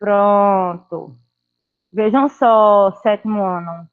Pronto. Vejam só, sétimo ano.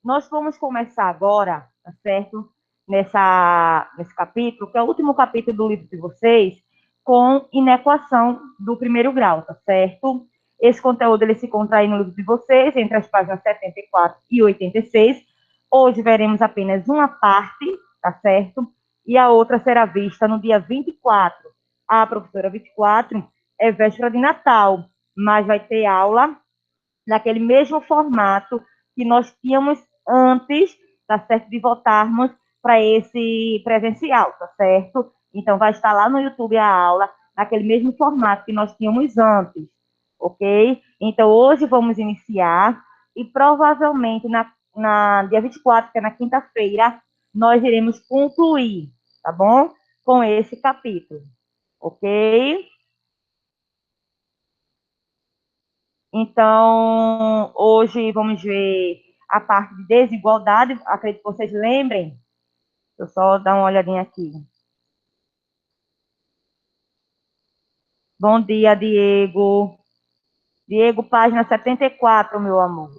Nós vamos começar agora, tá certo? Nesse capítulo, que é o último capítulo do livro de vocês, com inequação do primeiro grau, tá certo? Esse conteúdo ele se encontra aí no livro de vocês, entre as páginas 74 e 86. Hoje veremos apenas uma parte, tá certo? E a outra será vista no dia 24. A professora 24 é véspera de Natal, mas vai ter aula naquele mesmo formato que nós tínhamos antes, tá certo, de voltarmos para esse presencial, tá certo? Então, vai estar lá no YouTube a aula, naquele mesmo formato que nós tínhamos antes, ok? Então, hoje vamos iniciar e provavelmente na dia 24, que é na quinta-feira, nós iremos concluir, tá bom? Com esse capítulo, ok? Então, hoje vamos ver a parte de desigualdade. Acredito que vocês lembrem. Deixa eu só dar uma olhadinha aqui. Bom dia, Diego. Diego, página 74, meu amor.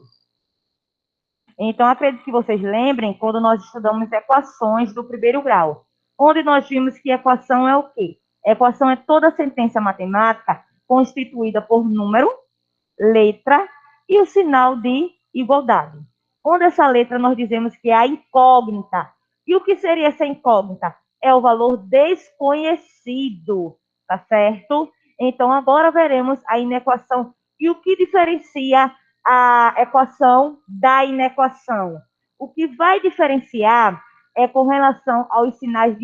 Então, acredito que vocês lembrem quando nós estudamos equações do primeiro grau, onde nós vimos que equação é o quê? Equação é toda sentença matemática constituída por número, letra e o sinal de igualdade. Onde essa letra nós dizemos que é a incógnita. E o que seria essa incógnita? É o valor desconhecido, tá certo? Então, agora veremos a inequação e o que diferencia a equação da inequação. O que vai diferenciar é com relação aos sinais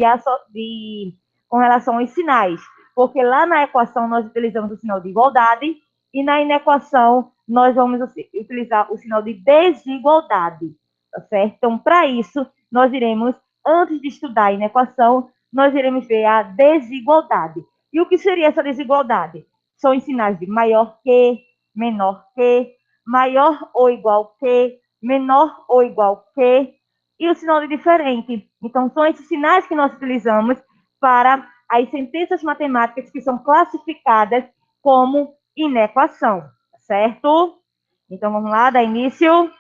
com relação aos sinais, porque lá na equação nós utilizamos o sinal de igualdade e na inequação nós vamos utilizar o sinal de desigualdade, tá certo? Então, para isso, nós iremos, antes de estudar a inequação, nós iremos ver a desigualdade. E o que seria essa desigualdade? São os sinais de maior que, menor que, maior ou igual que, menor ou igual que, e o sinal de diferente. Então, são esses sinais que nós utilizamos para as sentenças matemáticas que são classificadas como inequação, certo? Então, vamos lá, dá início.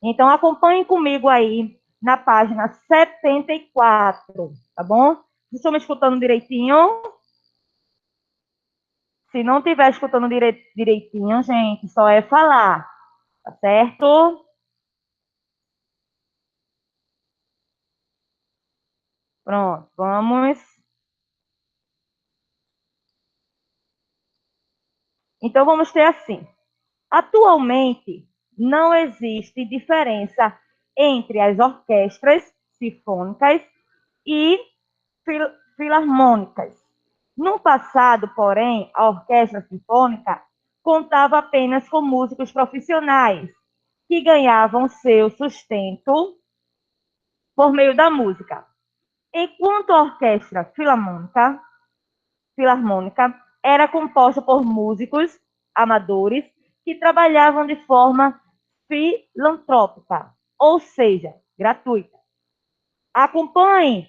Então, acompanhem comigo aí na página 74, tá bom? Vocês estão me escutando direitinho? Se não estiver escutando direitinho, gente, só é falar, tá certo? Pronto, vamos. Então, vamos ter assim. Atualmente, não existe diferença entre as orquestras sinfônicas e filarmônicas. No passado, porém, a orquestra sinfônica contava apenas com músicos profissionais que ganhavam seu sustento por meio da música, enquanto a orquestra filarmônica era composta por músicos amadores que trabalhavam de forma filantrópica, ou seja, gratuita. Acompanhe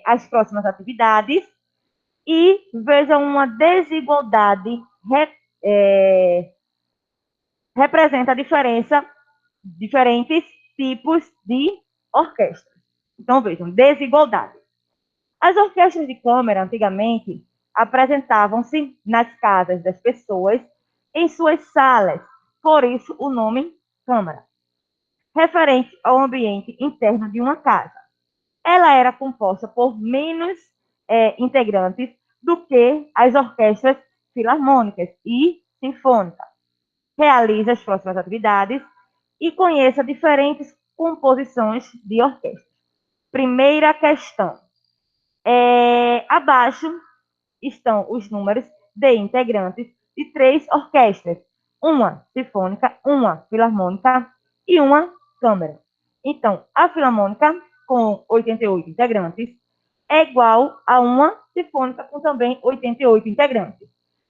as próximas atividades e vejam uma desigualdade representa a diferença, diferentes tipos de orquestras. Então, vejam, desigualdade. As orquestras de câmara, antigamente, apresentavam-se nas casas das pessoas, em suas salas, por isso o nome câmara, referente ao ambiente interno de uma casa. Ela era composta por menos integrantes do que as orquestras filarmônicas e sinfônicas. Realize as próximas atividades e conheça diferentes composições de orquestra. Primeira questão. Abaixo estão os números de integrantes de 3 orquestras, uma sinfônica, uma filarmônica e uma câmara. Então, a filarmônica, com 88 integrantes, é igual a uma sinfônica com também 88 integrantes.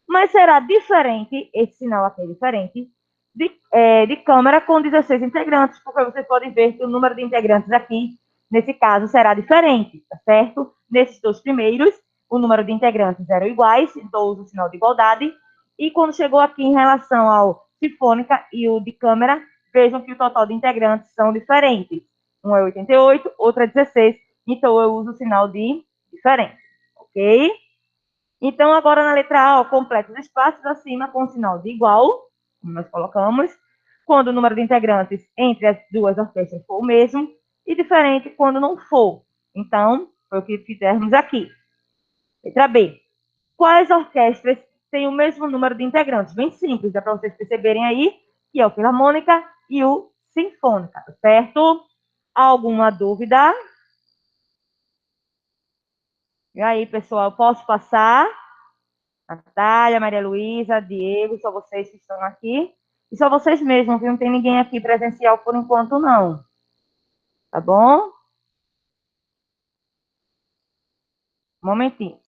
Mas será diferente, esse sinal aqui é diferente, de câmara com 16 integrantes, porque vocês podem ver que o número de integrantes aqui, nesse caso, será diferente, tá certo? Nesses dois primeiros, o número de integrantes eram iguais, então uso o sinal de igualdade. E quando chegou aqui em relação ao sinfônica e o de câmara, vejam que o total de integrantes são diferentes. Um é 88, outro é 16, então eu uso o sinal de diferente, ok? Então, agora na letra A, completa os espaços acima com o sinal de igual, como nós colocamos, quando o número de integrantes entre as duas orquestras for o mesmo, e diferente quando não for. Então, foi o que fizemos aqui. Letra B. Quais orquestras têm o mesmo número de integrantes? Bem simples, dá para vocês perceberem aí, que é o Filarmônica e o Sinfônica, tá certo? Alguma dúvida? E aí, pessoal, posso passar? Natália, Maria Luísa, Diego, só vocês que estão aqui. E só vocês mesmos, viu? Não tem ninguém aqui presencial por enquanto, não. Tá bom? Um momentinho.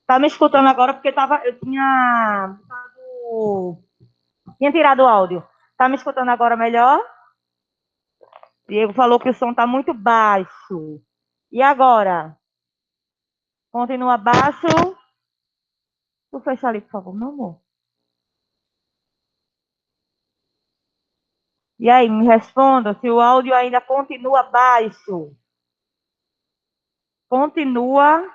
Tá me escutando agora porque eu tinha tirado o áudio. Tá me escutando agora melhor? Diego falou que o som tá muito baixo. E agora? Continua baixo? Tu fecha ali, por favor, meu amor. E aí, me responda se o áudio ainda continua baixo. Continua.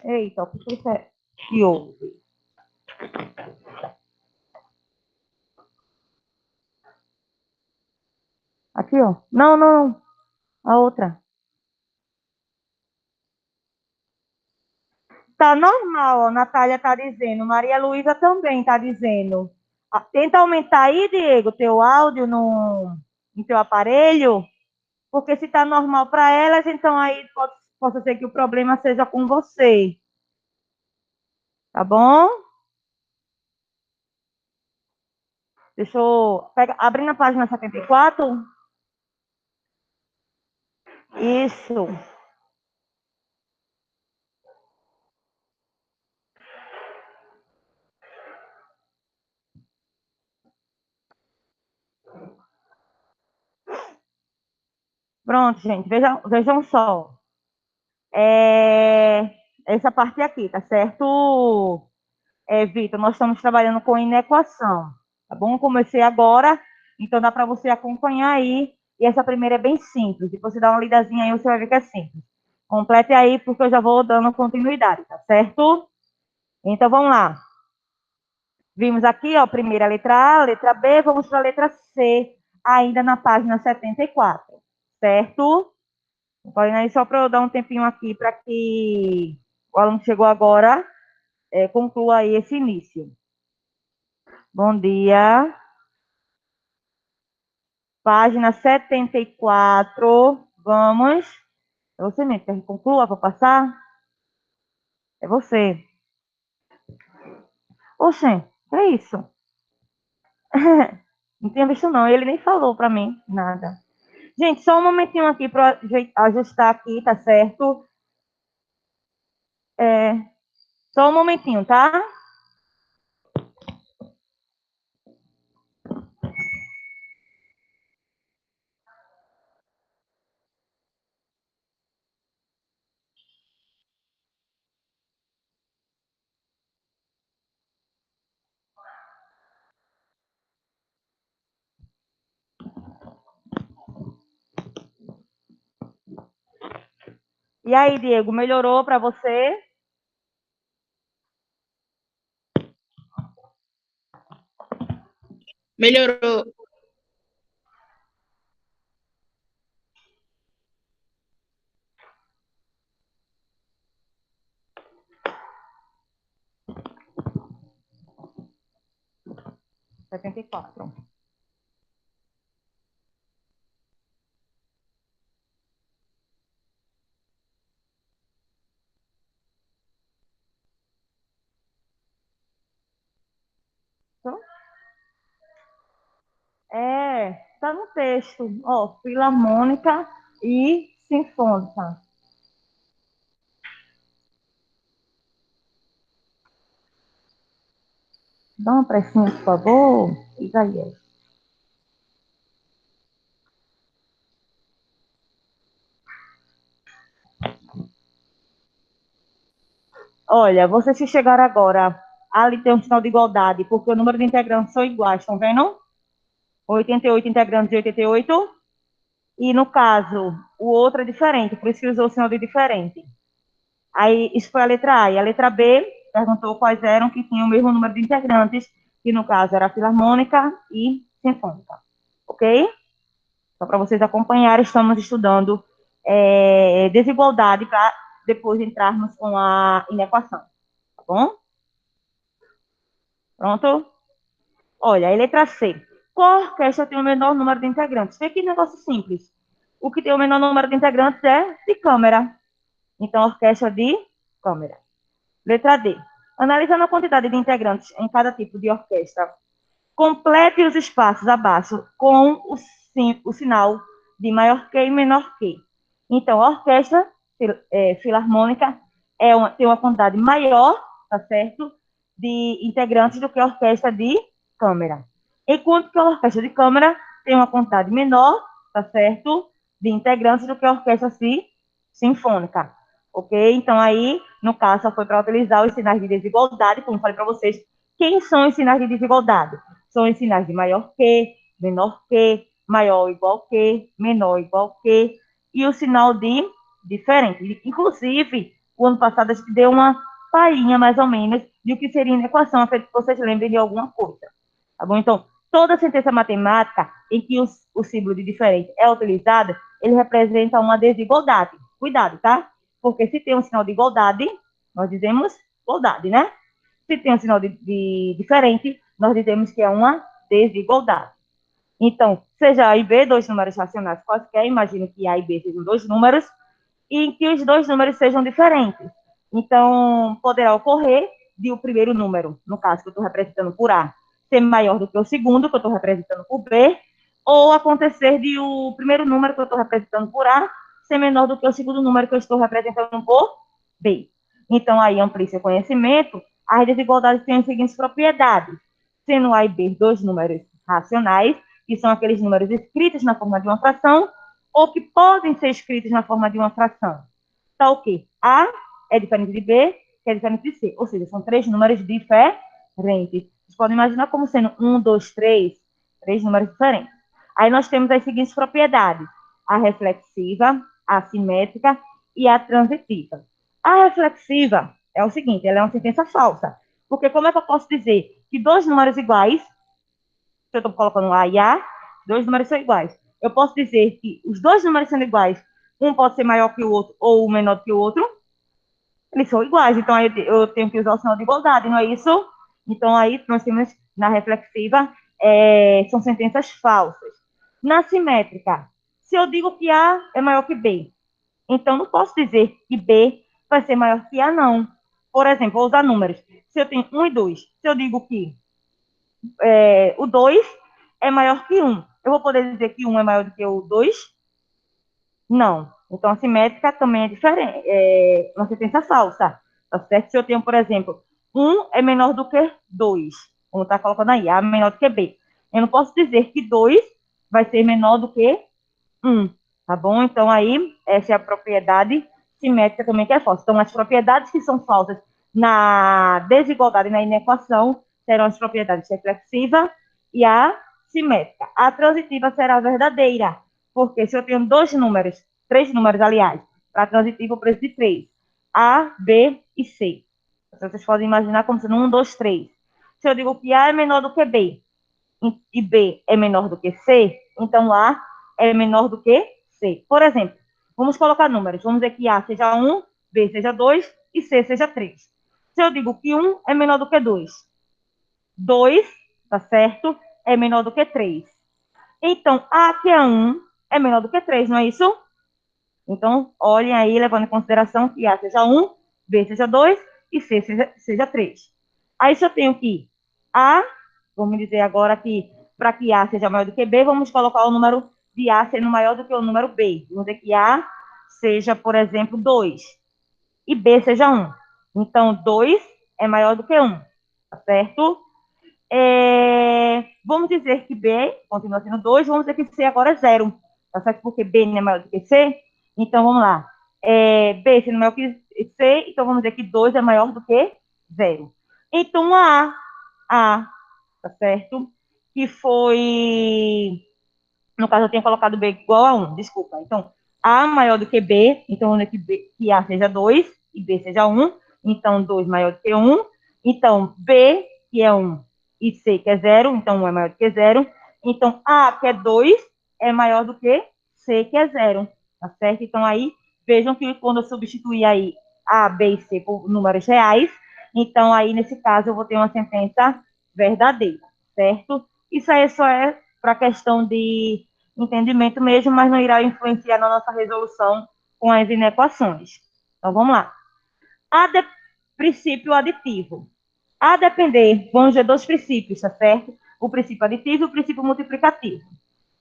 Eita, o que isso é que houve? Aqui, ó. Não, não. A outra. Tá normal, ó. Natália tá dizendo. Maria Luísa também tá dizendo. Ah, tenta aumentar aí, Diego, teu áudio no teu aparelho. Porque se tá normal para elas, então aí possa ser que o problema seja com você. Tá bom? Deixa eu abrir na página 74. Isso. Pronto, gente. Vejam só. Essa parte aqui, tá certo, Vitor? Nós estamos trabalhando com inequação, tá bom? Comecei agora, então dá para você acompanhar aí. E essa primeira é bem simples. Se você dar uma lidazinha aí, você vai ver que é simples. Complete aí, porque eu já vou dando continuidade, tá certo? Então vamos lá. Vimos aqui, ó, primeira letra A, letra B, vamos para a letra C, ainda na página 74, certo? Podem aí só para eu dar um tempinho aqui para que o aluno que chegou agora conclua aí esse início. Bom dia. Página 74. Vamos. É você mesmo, quer que conclua? Vou passar? É você. Oxê, é isso. Não tinha visto não, ele nem falou para mim nada. Gente, só um momentinho aqui para ajustar aqui, tá certo? É, só um momentinho, tá? E aí, Diego, melhorou para você? Melhorou. 74. Tá no texto, ó, filarmônica e sinfônica. Dá uma pressinha, por favor. E aí? Olha, vocês que chegaram agora, ali tem um sinal de igualdade, porque o número de integrantes são iguais, estão vendo? 88 integrantes e 88. E no caso, o outro é diferente, por isso que usou o sinal de diferente. Aí, isso foi a letra A. E a letra B perguntou quais eram que tinham o mesmo número de integrantes, que no caso era a filarmônica e sinfônica. Ok? Só para vocês acompanharem, estamos estudando desigualdade para depois entrarmos com a inequação. Tá bom? Pronto? Olha, a letra C. Qual orquestra tem o menor número de integrantes? Vê que negócio simples. O que tem o menor número de integrantes é de câmara. Então, orquestra de câmara. Letra D. Analisando a quantidade de integrantes em cada tipo de orquestra, complete os espaços abaixo com o sinal de maior que e menor que. Então, a orquestra filarmônica tem uma quantidade maior, tá certo, de integrantes do que a orquestra de câmara. Enquanto que a orquestra de câmara tem uma quantidade menor, tá certo, de integrantes do que a orquestra sinfônica. Ok? Então, aí, no caso, só foi para utilizar os sinais de desigualdade, como falei para vocês. Quem são os sinais de desigualdade? São os sinais de maior que, menor que, maior ou igual que, menor ou igual que, e o sinal de diferente. Inclusive, o ano passado a gente deu uma palhinha, mais ou menos, de o que seria uma equação, a fim de que vocês lembrem de alguma coisa. Tá bom? Então, toda sentença matemática em que o símbolo de diferente é utilizado, ele representa uma desigualdade. Cuidado, tá? Porque se tem um sinal de igualdade, nós dizemos igualdade, né? Se tem um sinal de diferente, nós dizemos que é uma desigualdade. Então, seja A e B, dois números racionais quaisquer, imagine que A e B sejam dois números, e que os dois números sejam diferentes. Então, poderá ocorrer de o primeiro número, no caso que eu estou representando por A, ser maior do que o segundo, que eu estou representando por B, ou acontecer de o primeiro número que eu estou representando por A ser menor do que o segundo número que eu estou representando por B. Então, aí amplia seu conhecimento, as desigualdades têm as seguintes propriedades, sendo A e B dois números racionais, que são aqueles números escritos na forma de uma fração, ou que podem ser escritos na forma de uma fração. Tá o quê? A é diferente de B, que é diferente de C. Ou seja, são três números diferentes. Vocês podem imaginar como sendo um, dois, três números diferentes. Aí nós temos as seguintes propriedades: a reflexiva, a simétrica e a transitiva. A reflexiva é o seguinte, ela é uma sentença falsa. Porque como é que eu posso dizer que dois números iguais, se eu estou colocando A e A, dois números são iguais. Eu posso dizer que os dois números sendo iguais, um pode ser maior que o outro ou menor que o outro, eles são iguais, então aí eu tenho que usar o sinal de igualdade, não é isso? Então aí nós temos na reflexiva, são sentenças falsas. Na simétrica, se eu digo que A é maior que B, então não posso dizer que B vai ser maior que A, não. Por exemplo, vou usar números. Se eu tenho 1 e 2, se eu digo que o 2 é maior que 1, eu vou poder dizer que 1 é maior do que o 2? Não. Então, a simétrica também é diferente, é uma sentença falsa. Tá certo? Se eu tenho, por exemplo, 1 é menor do que 2, como está colocando aí, A é menor do que B. Eu não posso dizer que 2 vai ser menor do que 1, tá bom? Então, aí, essa é a propriedade simétrica também que é falsa. Então, as propriedades que são falsas na desigualdade, na inequação, serão as propriedades reflexiva e a simétrica. A transitiva será verdadeira, porque se eu tenho dois números, três números, aliás, Para transitivo, o preço de 3. A, B e C. Então, vocês podem imaginar como sendo 1, 2, 3. Se eu digo que A é menor do que B e B é menor do que C, então A é menor do que C. Por exemplo, vamos colocar números. Vamos dizer que A seja 1, B seja 2 e C seja 3. Se eu digo que 1 é menor do que 2, 2, tá certo? É menor do que 3. Então, A que é 1 é menor do que 3, não é isso? Então, olhem aí, levando em consideração que A seja 1, B seja 2 e C seja 3. Aí, se eu tenho que A, vamos dizer agora que para que A seja maior do que B, vamos colocar o número de A sendo maior do que o número B. Vamos dizer que A seja, por exemplo, 2 e B seja 1. Então, 2 é maior do que 1, tá certo? Vamos dizer que B continua sendo 2, vamos dizer que C agora é 0, tá certo? Porque B não é maior do que C. Então, vamos lá. B sendo maior que C, então vamos dizer que 2 é maior do que 0. Então, A, tá certo? Que foi... No caso, eu tinha colocado B igual a 1, desculpa. Então, A maior do que B, então vamos dizer que A seja 2 e B seja 1. Então, 2 maior do que 1. Então, B, que é 1, e C, que é 0, então 1 é maior do que 0. Então, A, que é 2, é maior do que C, que é 0. Tá certo? Então, aí, vejam que quando eu substituir aí A, B e C por números reais, então aí, nesse caso, eu vou ter uma sentença verdadeira, certo? Isso aí só é para questão de entendimento mesmo, mas não irá influenciar na nossa resolução com as inequações. Então, vamos lá. Princípio aditivo. A depender, vamos ver dois princípios, tá certo? O princípio aditivo e o princípio multiplicativo.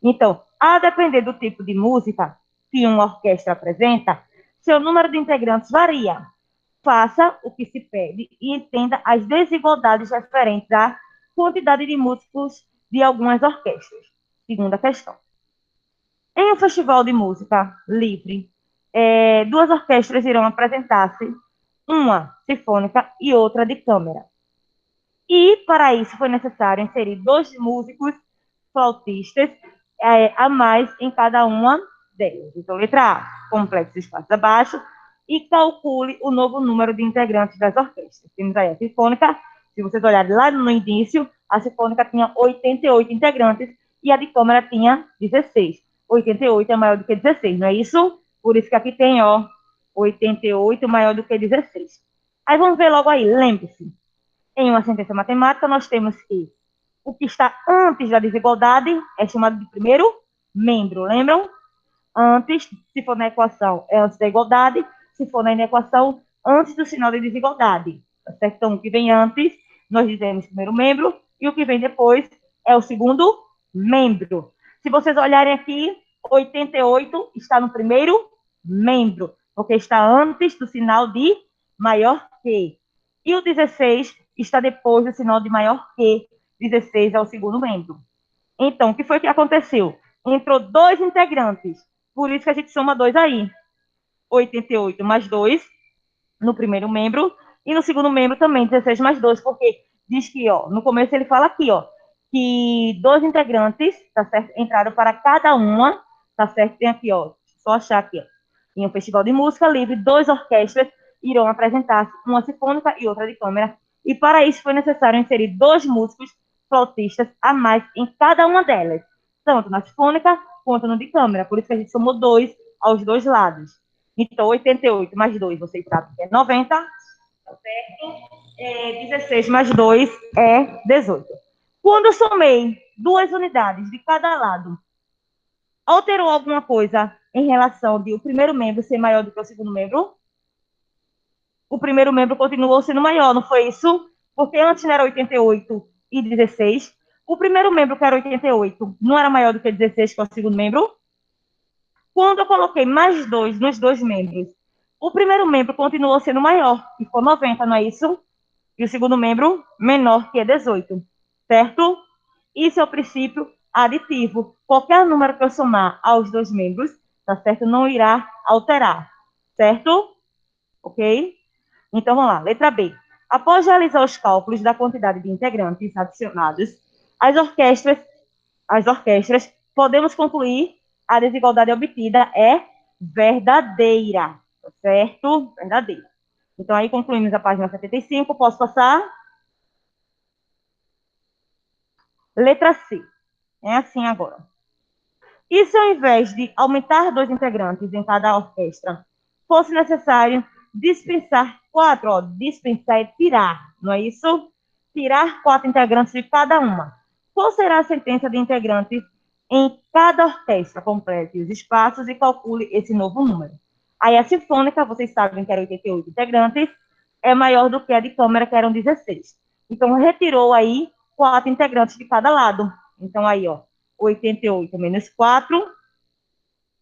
Então, a depender do tipo de música que uma orquestra apresenta, seu número de integrantes varia. Faça o que se pede e entenda as desigualdades referentes à quantidade de músicos de algumas orquestras. Segunda questão. Em um festival de música livre, duas orquestras irão apresentar-se, uma sinfônica e outra de câmara. E, para isso, foi necessário inserir dois músicos flautistas a mais em cada uma delas. Então, letra A, complete os espaços abaixo e calcule o novo número de integrantes das orquestras. Temos aí a sinfônica, se vocês olharem lá no início, a sinfônica tinha 88 integrantes e a de câmara tinha 16. 88 é maior do que 16, não é isso? Por isso que aqui tem, ó, 88 maior do que 16. Aí vamos ver logo aí, lembre-se, em uma sentença matemática, nós temos que o que está antes da desigualdade é chamado de primeiro membro, lembram? Antes, se for na equação, é antes da igualdade, se for na inequação, antes do sinal de desigualdade. Certo? Então, o que vem antes, nós dizemos primeiro membro, e o que vem depois é o segundo membro. Se vocês olharem aqui, 88 está no primeiro membro, porque está antes do sinal de maior que. E o 16 está depois do sinal de maior que. 16 é o segundo membro. Então, o que foi que aconteceu? Entrou dois integrantes, por isso que a gente soma 2 aí. 88 mais 2 no primeiro membro, e no segundo membro também 16 mais 2, porque diz que, ó, no começo ele fala aqui, ó, que dois integrantes, tá certo, entraram para cada uma, tá certo, tem aqui, ó, só achar aqui, ó, em um festival de música livre, duas orquestras irão apresentar-se, uma sinfônica e outra de câmara, e para isso foi necessário inserir dois músicos flautistas a mais em cada uma delas, tanto na sinfônica quanto no de câmara, por isso que a gente somou 2 aos dois lados. Então, 88 mais 2, vocês sabem que é 90, tá certo? 16 mais 2 é 18. Quando eu somei duas unidades de cada lado, alterou alguma coisa em relação de o primeiro membro ser maior do que o segundo membro? O primeiro membro continuou sendo maior, não foi isso? Porque antes não era 88 e 16. O primeiro membro, que era 88, não era maior do que 16, que é o segundo membro? Quando eu coloquei mais 2 nos dois membros, o primeiro membro continuou sendo maior, que foi 90, não é isso? E o segundo membro, menor, que é 18, certo? Isso é o princípio aditivo. Qualquer número que eu somar aos dois membros, tá certo? Não irá alterar, certo? Ok? Então, vamos lá. Letra B. Após realizar os cálculos da quantidade de integrantes adicionados, as orquestras, podemos concluir a desigualdade obtida é verdadeira. certo? Verdadeira. Então, aí concluímos a página 75. Posso passar? Letra C. É assim agora. E se ao invés de aumentar 2 integrantes em cada orquestra, fosse necessário dispensar 4? Ó, dispensar é tirar, não é isso? Tirar 4 integrantes de cada uma. Qual será a sentença de integrantes em cada orquestra? Complete os espaços e calcule esse novo número. Aí a sinfônica, vocês sabem que era 88 integrantes, é maior do que a de câmara, que eram 16. Então, retirou aí 4 integrantes de cada lado. Então, aí, ó, 88 menos 4,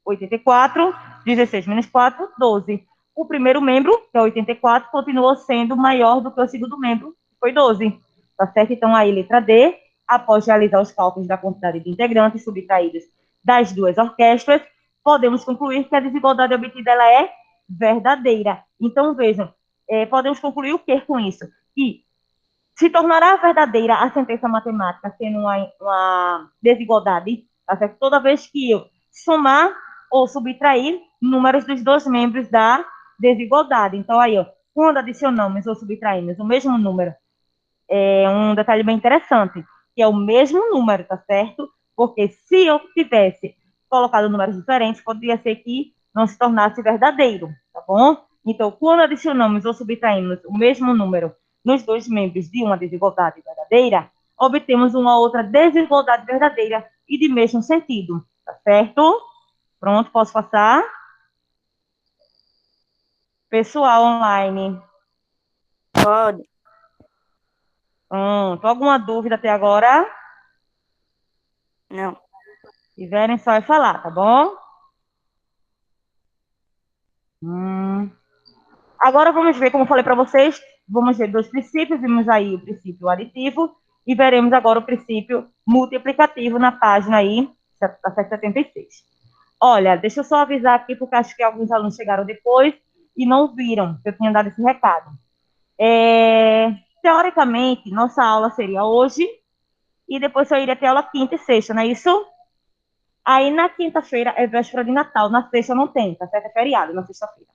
84, 16 menos 4, 12. O primeiro membro, que é 84, continuou sendo maior do que o segundo membro, que foi 12. Tá certo? Então, aí, letra D, após realizar os cálculos da quantidade de integrantes subtraídos das duas orquestras, podemos concluir que a desigualdade obtida ela é verdadeira. Então, vejam, podemos concluir o que com isso? Que se tornará verdadeira a sentença matemática sendo uma desigualdade, tá certo? Toda vez que eu somar ou subtrair números dos dois membros da desigualdade. Então, aí, ó, quando adicionamos ou subtraímos o mesmo número, é um detalhe bem interessante, que é o mesmo número, tá certo? Porque se eu tivesse colocado números diferentes, poderia ser que não se tornasse verdadeiro, tá bom? Então, quando adicionamos ou subtraímos o mesmo número nos dois membros de uma desigualdade verdadeira, obtemos uma outra desigualdade verdadeira e de mesmo sentido, tá certo? Pronto, posso passar? Pessoal online, Pode. alguma dúvida até agora? Não. Se tiverem, só é falar, tá bom? Agora vamos ver, como eu falei para vocês, vamos ver dois princípios. Vimos aí o princípio aditivo e veremos agora o princípio multiplicativo na página aí, da 776. Olha, deixa eu só avisar aqui, porque acho que alguns alunos chegaram depois e não viram que eu tinha dado esse recado. Teoricamente, nossa aula seria hoje e depois só iria ter aula quinta e sexta, não é isso? Aí na quinta-feira é véspera de Natal, na sexta não tem, tá certo? É feriado na sexta-feira.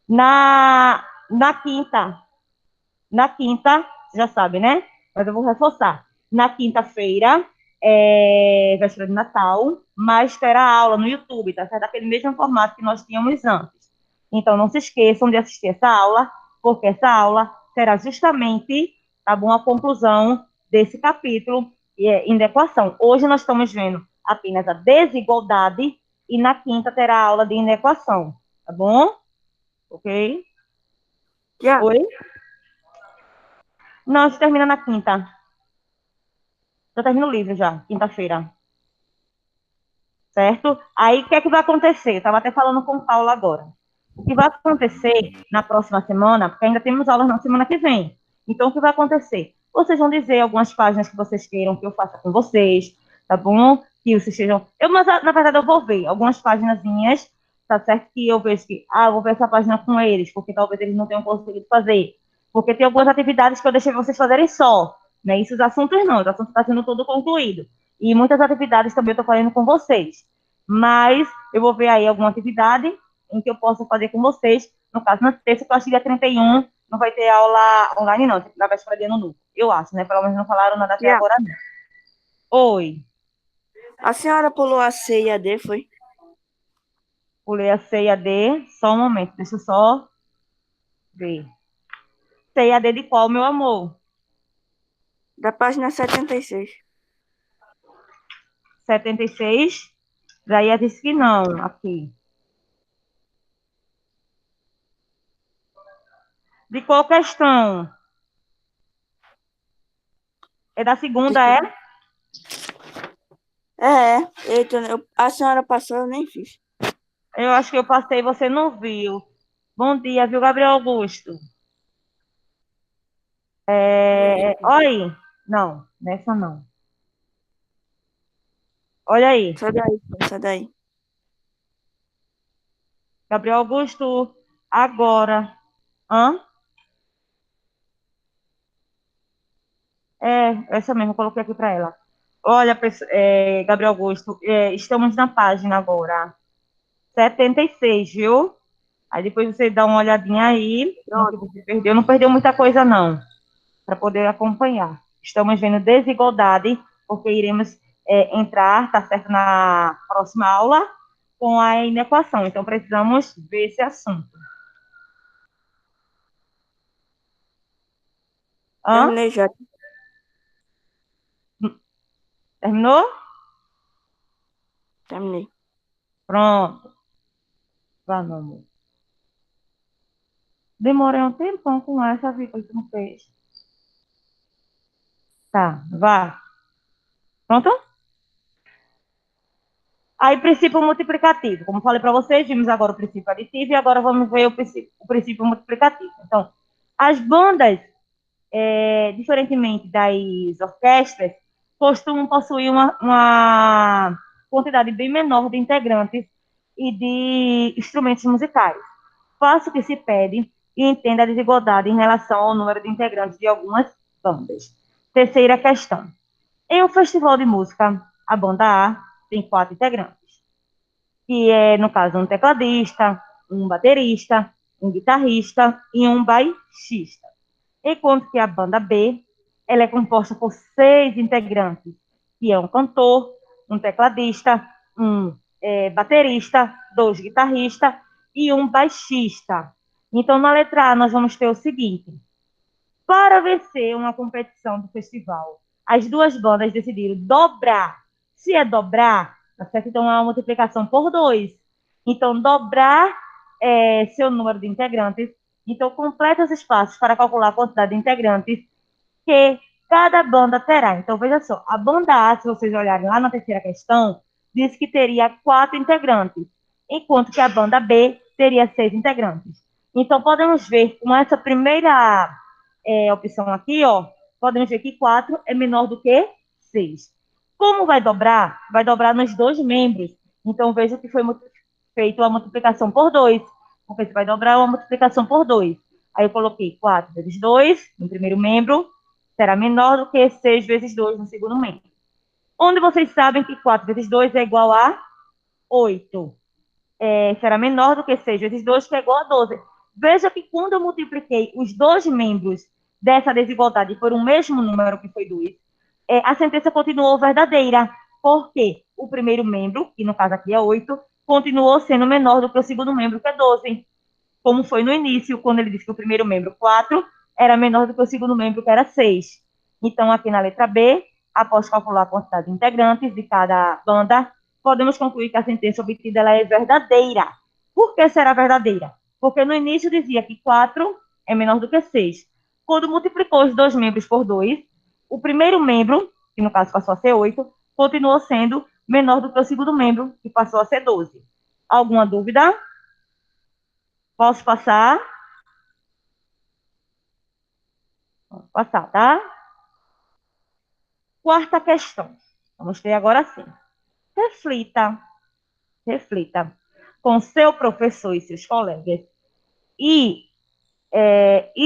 Na quinta, você já sabe, né? Mas eu vou reforçar. Na quinta-feira, véspera de Natal, mas terá aula no YouTube, tá certo? Daquele mesmo formato que nós tínhamos antes. Então, não se esqueçam de assistir essa aula, porque essa aula será justamente, tá bom, a conclusão desse capítulo em equação. Hoje nós estamos vendo apenas a desigualdade e na quinta terá aula de inequação, tá bom? Ok? Já. Oi? Não, isso termina na quinta. Já termina o livro já, quinta-feira. Certo? Aí, o que é que vai acontecer? Eu estava até falando com o Paulo agora. O que vai acontecer na próxima semana, porque ainda temos aulas na semana que vem. Então, o que vai acontecer? Vocês vão dizer algumas páginas que vocês queiram que eu faça com vocês, tá bom? Que vocês sejam... Mas, na verdade, eu vou ver algumas paginazinhas, tá certo? Que eu vejo que, eu vou ver essa página com eles, porque talvez eles não tenham conseguido fazer. Porque tem algumas atividades que eu deixei vocês fazerem só, né? Isso os assuntos não, os assuntos estão sendo todo concluído. E muitas atividades também eu estou fazendo com vocês. Mas eu vou ver aí alguma atividade em que eu possa fazer com vocês. No caso, na terça, que eu acho que dia 31 não vai ter aula online, não, na véspera de ano novo. Eu acho, né? Pelo menos não falaram nada até Já. agora, não. Oi, A senhora pulou a C e a D, foi? pulei a C e a D. Só um momento, deixa eu só ver. C e a D de qual, meu amor? Da página 76. 76. Daí ela disse que não, aqui. De qual questão? É da segunda, é? Eita, a senhora passou, eu nem fiz. Eu acho que eu passei e você não viu. Bom dia, viu, Gabriel Augusto? Olha aí. Não, nessa não. Olha aí. Sai daí, sai daí. Gabriel Augusto, agora. Hã? Essa mesmo, eu coloquei aqui para ela. Olha, Gabriel Augusto, estamos na página agora. 76, viu? Aí depois você dá uma olhadinha aí no que Pronto. você perdeu. Não perdeu muita coisa, não, para poder acompanhar. Estamos vendo desigualdade, porque iremos entrar, tá certo, na próxima aula com a inequação. Então, precisamos ver esse assunto. Hã? Terminei já. Terminou? Terminei. Pronto. Vá, meu amor. Demorei um tempão com essa, Vitor, que tu não fez. Tá, vá. Pronto? Aí, princípio multiplicativo. Como falei para vocês, vimos agora o princípio aditivo e agora vamos ver o princípio multiplicativo. Então, as bandas, diferentemente das orquestras, costumam possuir uma quantidade bem menor de integrantes e de instrumentos musicais. Faça o que se pede e entenda a desigualdade em relação ao número de integrantes de algumas bandas. Terceira questão. Em um festival de música, a banda A tem 4 integrantes, que é, no caso, um tecladista, um baterista, um guitarrista e um baixista. Enquanto que a banda B, ela é composta por 6 integrantes, que é um cantor, um tecladista, um baterista, 2 guitarristas e um baixista. Então, na letra A, nós vamos ter o seguinte: para vencer uma competição do festival, as duas bandas decidiram dobrar. Se é dobrar, tá certo? Então é uma multiplicação por 2. Então, dobrar seu número de integrantes. Então, completa os espaços para calcular a quantidade de integrantes que cada banda terá. Então, veja só, a banda A, se vocês olharem lá na terceira questão, diz que teria 4 integrantes, enquanto que a banda B teria 6 integrantes. Então, podemos ver com essa primeira opção aqui, ó, podemos ver que 4 é menor do que 6. Como vai dobrar? Vai dobrar nos dois membros. Então, veja que foi feita uma multiplicação por 2, porque você vai dobrar uma multiplicação por 2. Aí eu coloquei 4 vezes 2 no primeiro membro, será menor do que 6 vezes 2 no segundo membro. Onde vocês sabem que 4 vezes 2 é igual a 8. Será menor do que 6 vezes 2, que é igual a 12. Veja que quando eu multipliquei os dois membros dessa desigualdade por um mesmo número, que foi 2, a sentença continuou verdadeira, porque o primeiro membro, que no caso aqui é 8, continuou sendo menor do que o segundo membro, que é 12. Como foi no início, quando ele disse que o primeiro membro, 4, era menor do que o segundo membro, que era 6. Então, aqui na letra B, após calcular a quantidade de integrantes de cada banda, podemos concluir que a sentença obtida ela é verdadeira. Por que será verdadeira? Porque no início dizia que 4 é menor do que 6. Quando multiplicou os dois membros por 2, o primeiro membro, que no caso passou a ser 8, continuou sendo menor do que o segundo membro, que passou a ser 12. Alguma dúvida? Posso passar? Posso passar, tá? Quarta questão. Vamos ter agora sim. Reflita, reflita com seu professor e seus colegas e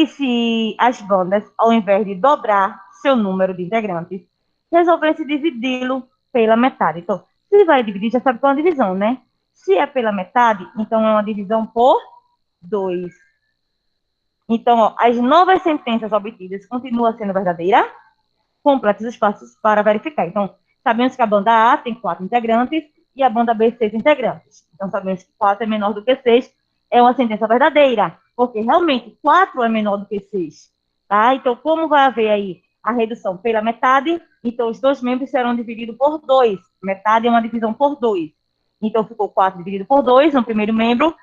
se as bandas, ao invés de dobrar seu número de integrantes, resolvessem dividi-lo pela metade. Então, se vai dividir, já sabe qual é a divisão, né? Se é pela metade, então é uma divisão por 2. Então, ó, as novas sentenças obtidas continuam sendo verdadeiras. Complete os passos para verificar. Então, sabemos que a banda A tem 4 integrantes e a banda B 6 integrantes. Então, sabemos que 4 é menor do que 6, é uma sentença verdadeira, porque realmente 4 é menor do que 6. Tá? Então, como vai haver aí a redução pela metade, então os dois membros serão divididos por 2. Metade é uma divisão por 2. Então, ficou 4 dividido por 2 no primeiro membro,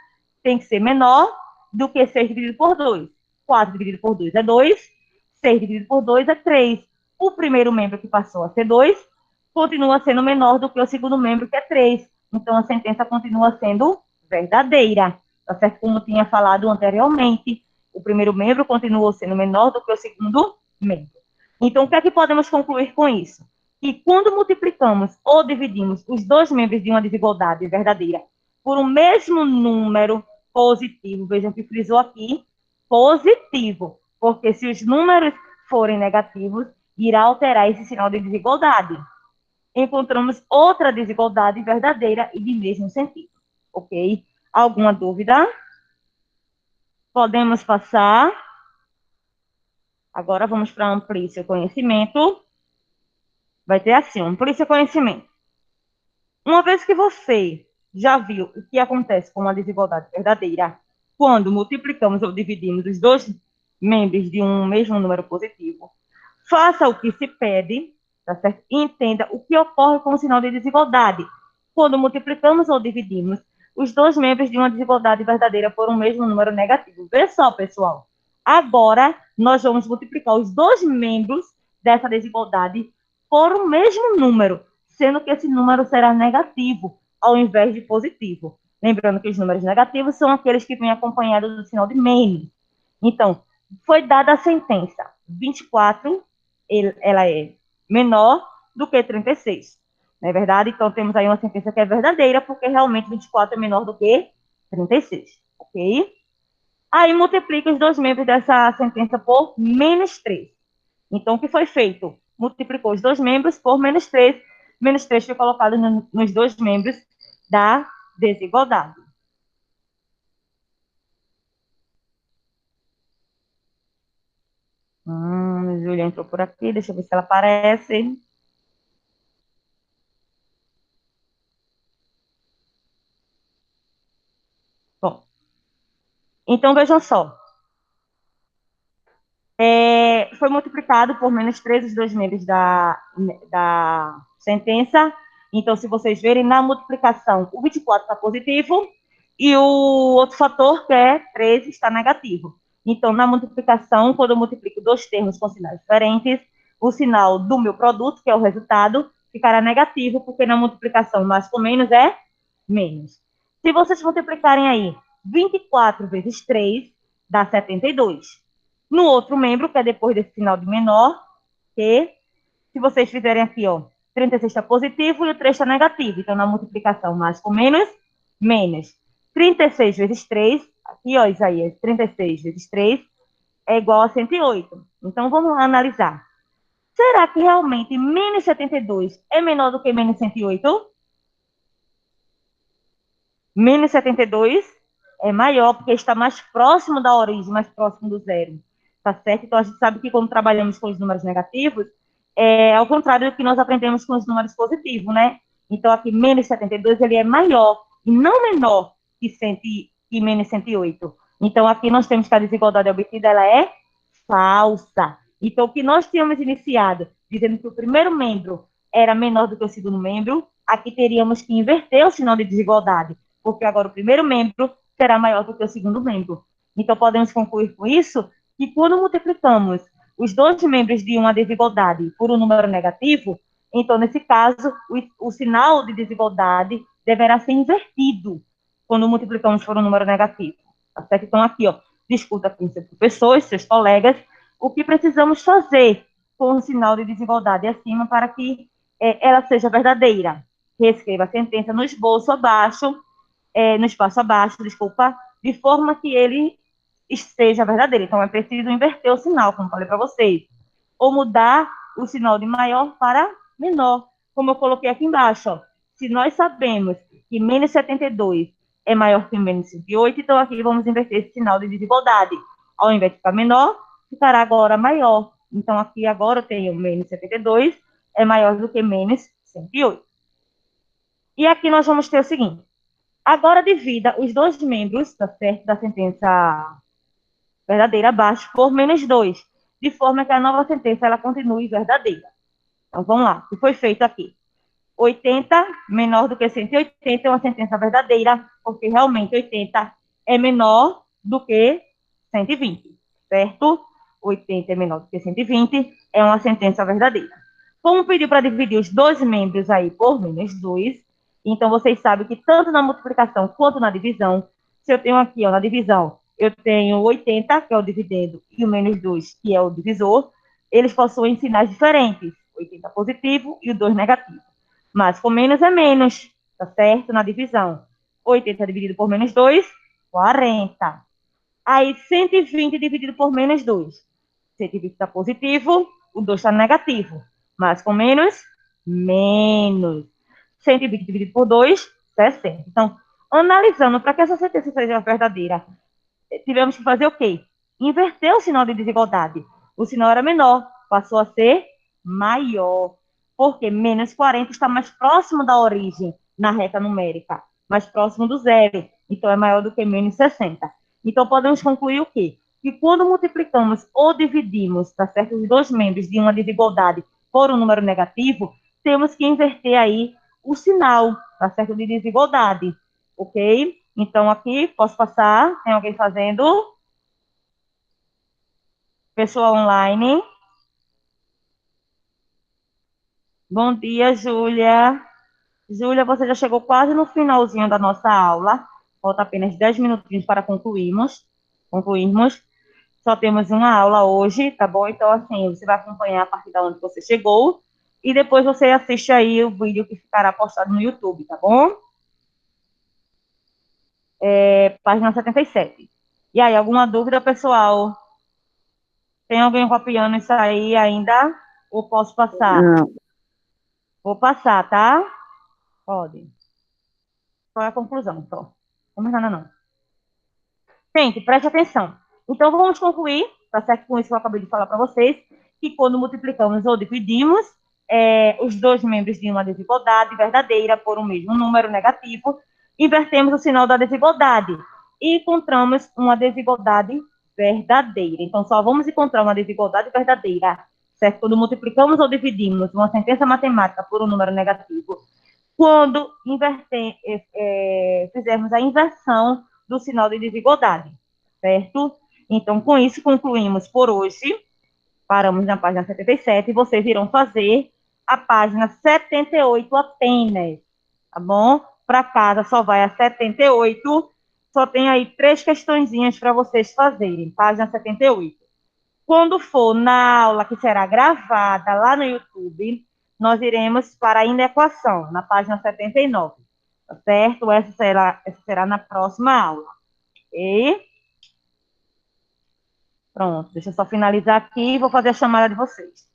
tem que ser menor do que 6 dividido por 2. 4 dividido por 2 é 2, 6 dividido por 2 é 3. O primeiro membro, que passou a ser 2, continua sendo menor do que o segundo membro, que é 3. Então, a sentença continua sendo verdadeira. Tá certo? Como tinha falado anteriormente, o primeiro membro continuou sendo menor do que o segundo membro. Então, o que é que podemos concluir com isso? Que quando multiplicamos ou dividimos os dois membros de uma desigualdade verdadeira por um mesmo número positivo, vejam que frisou aqui, positivo, porque se os números forem negativos, irá alterar esse sinal de desigualdade. Encontramos outra desigualdade verdadeira e de mesmo sentido, ok? Alguma dúvida? Podemos passar. Agora vamos para amplie seu conhecimento. Vai ter assim, amplie seu conhecimento. Uma vez que você já viu o que acontece com uma desigualdade verdadeira, quando multiplicamos ou dividimos os dois membros de um mesmo número positivo, faça o que se pede, tá certo? E entenda o que ocorre com o sinal de desigualdade, quando multiplicamos ou dividimos os dois membros de uma desigualdade verdadeira por um mesmo número negativo. Vê só, pessoal. Agora, nós vamos multiplicar os dois membros dessa desigualdade por um mesmo número, sendo que esse número será negativo ao invés de positivo. Lembrando que os números negativos são aqueles que vêm acompanhados do sinal de menos. Então, foi dada a sentença 24, ela é menor do que 36. Não é verdade? Então, temos aí uma sentença que é verdadeira, porque realmente 24 é menor do que 36. Ok? Aí, multiplica os dois membros dessa sentença por menos 3. Então, o que foi feito? Multiplicou os dois membros por menos 3. Menos 3 foi colocado nos dois membros da desigualdade. Júlia entrou por aqui, deixa eu ver se ela aparece. Bom, então vejam só. Foi multiplicado por menos 3 os dois membros da sentença. Então, se vocês verem, na multiplicação, o 24 está positivo e o outro fator, que é 13, está negativo. Então, na multiplicação, quando eu multiplico dois termos com sinais diferentes, o sinal do meu produto, que é o resultado, ficará negativo, porque na multiplicação mais com menos é menos. Se vocês multiplicarem aí 24 vezes 3, dá 72. No outro membro, que é depois desse sinal de menor, que, se vocês fizerem aqui, ó, 36 está positivo e o 3 está negativo. Então, na multiplicação mais com menos, menos. 36 vezes 3, aqui, ó, Isaías, 36 vezes 3 é igual a 108. Então, vamos analisar. Será que realmente menos 72 é menor do que menos 108? Menos 72 é maior, porque está mais próximo da origem, mais próximo do zero. Tá certo? Então, a gente sabe que quando trabalhamos com os números negativos, é ao contrário do que nós aprendemos com os números positivos, né? Então, aqui, menos 72, ele é maior e não menor que, que menos 108. Então, aqui nós temos que a desigualdade obtida, ela é falsa. Então, o que nós tínhamos iniciado, dizendo que o primeiro membro era menor do que o segundo membro, aqui teríamos que inverter o sinal de desigualdade, porque agora o primeiro membro será maior do que o segundo membro. Então, podemos concluir com isso que quando multiplicamos os dois membros de uma desigualdade por um número negativo, então, nesse caso, o sinal de desigualdade deverá ser invertido quando multiplicamos por um número negativo. Tá certo? Então, aqui, ó, discuta com seu professor e seus colegas o que precisamos fazer com o sinal de desigualdade acima para que ela seja verdadeira. Reescreva a sentença no espaço abaixo, desculpa, de forma que ele esteja verdadeiro. Então, é preciso inverter o sinal, como falei para vocês. Ou mudar o sinal de maior para menor, como eu coloquei aqui embaixo. Ó. Se nós sabemos que menos 72 é maior que menos 108, então aqui vamos inverter esse sinal de desigualdade. Ao invés de ficar menor, ficará agora maior. Então, aqui agora eu tenho menos 72, é maior do que menos 108. E aqui nós vamos ter o seguinte. Agora divida os dois membros, tá certo, da sentença verdadeira abaixo por menos 2, de forma que a nova sentença ela continue verdadeira. Então, vamos lá. O que foi feito aqui? 80 menor do que 180 é uma sentença verdadeira, porque realmente 80 é menor do que 120, certo? 80 é menor do que 120 é uma sentença verdadeira. Como pediu para dividir os dois membros aí por menos 2, então vocês sabem que tanto na multiplicação quanto na divisão, se eu tenho aqui, ó, na divisão, eu tenho 80, que é o dividendo, e o menos 2, que é o divisor, eles possuem sinais diferentes, 80 positivo e o 2 negativo. Mas com menos é menos, tá certo? Na divisão. 80 dividido por menos 2, 40. Aí 120 dividido por menos 2. 120 está positivo, o 2 está negativo. Mas com menos, menos. 120 dividido por 2, 60. Então, analisando para que essa sentença seja verdadeira, tivemos que fazer o quê? Inverter o sinal de desigualdade. O sinal era menor, passou a ser maior. Porque menos 40 está mais próximo da origem na reta numérica, mais próximo do zero. Então, é maior do que menos 60. Então, podemos concluir o quê? Que quando multiplicamos ou dividimos, tá certo, os dois membros de uma desigualdade por um número negativo, temos que inverter aí o sinal, tá certo, de desigualdade, ok? Então, aqui, posso passar? Tem alguém fazendo? Pessoal online? Bom dia, Júlia. Júlia, você já chegou quase no finalzinho da nossa aula. Falta apenas 10 minutinhos para concluirmos. Só temos uma aula hoje, tá bom? Então, assim, você vai acompanhar a partir da onde você chegou e depois você assiste aí o vídeo que ficará postado no YouTube, tá bom? Página 77. E aí, alguma dúvida, pessoal? Tem alguém copiando isso aí ainda? Ou posso passar? Não. Vou passar, tá? Pode. Qual é a conclusão? Só. Não mais nada, não. Gente, preste atenção. Então, vamos concluir, tá certo? Com isso que eu acabei de falar para vocês, que quando multiplicamos ou dividimos os dois membros de uma desigualdade verdadeira por um mesmo número negativo, invertemos o sinal da desigualdade e encontramos uma desigualdade verdadeira. Então, só vamos encontrar uma desigualdade verdadeira, certo? Quando multiplicamos ou dividimos uma sentença matemática por um número negativo, quando fizermos a inversão do sinal de desigualdade, certo? Então, com isso, concluímos por hoje. Paramos na página 77 e vocês irão fazer a página 78 apenas, tá bom? Para casa só vai a 78, só tem aí 3 questõezinhas para vocês fazerem, página 78. Quando for na aula que será gravada lá no YouTube, nós iremos para a inequação, na página 79, tá certo? Essa será na próxima aula. E pronto, deixa eu só finalizar aqui e vou fazer a chamada de vocês.